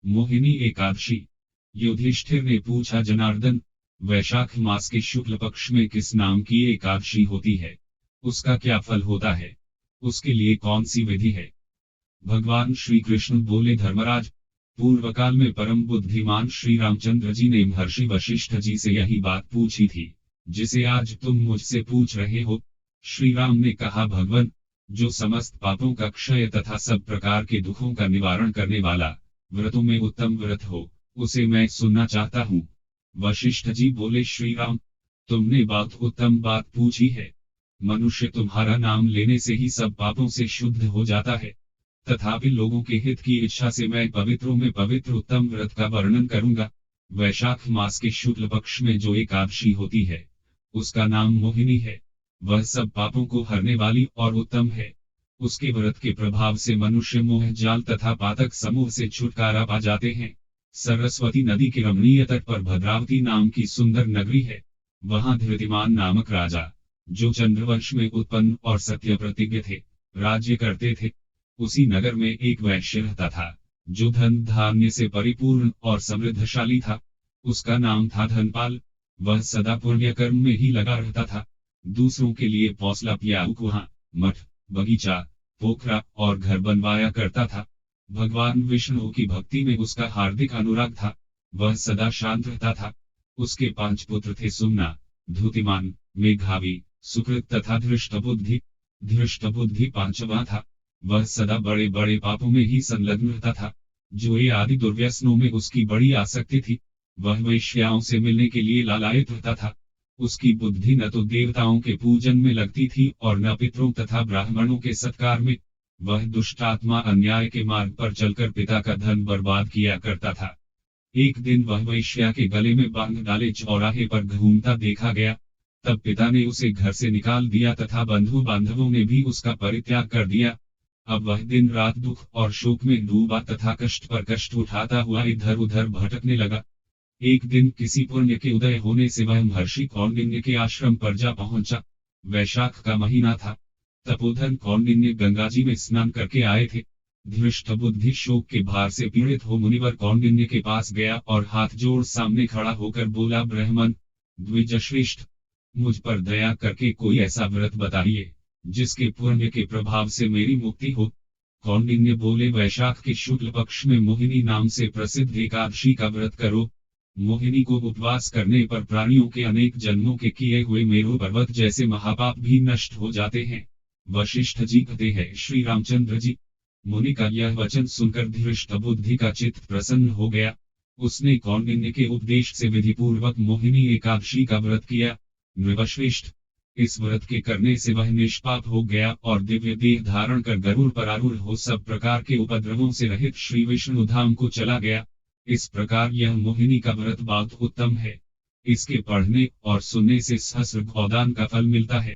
मोहिनी एकादशी। युधिष्ठिर ने पूछा, जनार्दन, वैशाख मास के शुक्ल पक्ष में किस नाम की एकादशी होती है? उसका क्या फल होता है? उसके लिए कौन सी विधि है? भगवान श्री कृष्ण बोले, धर्मराज, पूर्व काल में परम बुद्धिमान श्री रामचंद्र जी ने महर्षि वशिष्ठ जी से यही बात पूछी थी, जिसे आज तुम मुझसे पूछ रहे हो। श्री राम ने कहा, भगवन, जो समस्त पापों का क्षय तथा सब प्रकार के दुखों का निवारण करने वाला व्रतों में उत्तम व्रत हो, उसे मैं सुनना चाहता हूँ। वशिष्ठ जी बोले, श्री राम, तुमने बहुत उत्तम बात पूछी है। मनुष्य तुम्हारा नाम लेने से ही सब पापों से शुद्ध हो जाता है। तथापि लोगों के हित की इच्छा से मैं पवित्रों में पवित्र उत्तम व्रत का वर्णन करूंगा। वैशाख मास के शुक्ल पक्ष में जो एकादशी होती है, उसका नाम मोहिनी है। वह सब पापों को हरने वाली और उत्तम है। उसके व्रत के प्रभाव से मनुष्य मोह जाल तथा पातक समूह से छुटकारा पा जाते हैं। सरस्वती नदी के रमणीय तट पर भद्रावती नाम की सुंदर नगरी है। वहां धृतिमान नामक राजा, जो चंद्रवंश में उत्पन्न और सत्य प्रतिज्ञ थे, राज्य करते थे। उसी नगर में एक वैश्य रहता था, जो धन धान्य से परिपूर्ण और समृद्धशाली था। उसका नाम था धनपाल। वह सदा पुण्य कर्म में ही लगा रहता था। दूसरों के लिए पौसला पियाऊक वहां मठ, बगीचा, पोखरा और घर बनवाया करता था। भगवान विष्णु की भक्ति में उसका हार्दिक अनुराग था। वह सदा शांत रहता था। उसके 5 पुत्र थे, सुमना, धूतिमान, मेघावी, सुकृत तथा धृष्टबुद्धि। धृष्टबुद्धि 5वां था। वह सदा बड़े बड़े पापों में ही संलग्न रहता था। जो ये आदि दुर्व्यसनों में उसकी बड़ी आसक्ति थी। वह वेश्याओं से मिलने के लिए लालायित रहता था। उसकी बुद्धि न तो देवताओं के पूजन में लगती थी और न पितरों तथा ब्राह्मणों के सत्कार में। वह दुष्ट आत्मा अन्याय के मार्ग पर चलकर पिता का धन बर्बाद किया करता था। एक दिन वह वेश्या के गले में बांध डाले चौराहे पर घूमता देखा गया। तब पिता ने उसे घर से निकाल दिया तथा बंधु बांधवों ने भी उसका परित्याग कर दिया। अब वह दिन रात दुख और शोक में डूबा तथा कष्ट पर कष्ट उठाता हुआ इधर उधर भटकने लगा। एक दिन किसी पुण्य के उदय होने से वह महर्षि कौंडिन्य के आश्रम पर जा पहुंचा। वैशाख का महीना था। तपोधन कौंडिन्य गंगा जी में स्नान करके आए थे। धृष्ट बुद्धि शोक के भार से पीड़ित हो मुनिवर कौंडिन्य के पास गया और हाथ जोड़ सामने खड़ा होकर बोला, ब्राह्मण द्विजश्रेष्ठ, मुझ पर दया करके कोई ऐसा व्रत बताइए जिसके पुण्य के प्रभाव से मेरी मुक्ति हो। कौंडिन्य बोले, वैशाख के शुक्ल पक्ष में मोहिनी नाम से प्रसिद्ध एकादशी का व्रत करो। मोहिनी को उपवास करने पर प्राणियों के अनेक जन्मों के किए हुए मेरु पर्वत जैसे महापाप भी नष्ट हो जाते हैं। वशिष्ठ जी कहते हैं, श्री रामचंद्र जी, मुनि का यह वचन सुनकर धृष्ट बुद्धि का चित्त प्रसन्न हो गया। उसने कौंडिन्य के उपदेश से विधि पूर्वक मोहिनी एकादशी का व्रत किया। नृपश्रेष्ठ, इस व्रत के करने से वह निष्पाप हो गया और दिव्य देह धारण कर गरुड़ पर आरूढ़ हो सब प्रकार के उपद्रवों से रहित श्री विष्णु धाम को चला गया। इस प्रकार यह मोहिनी का व्रत बहुत उत्तम है। इसके पढ़ने और सुनने से सहस्र गोदान का फल मिलता है।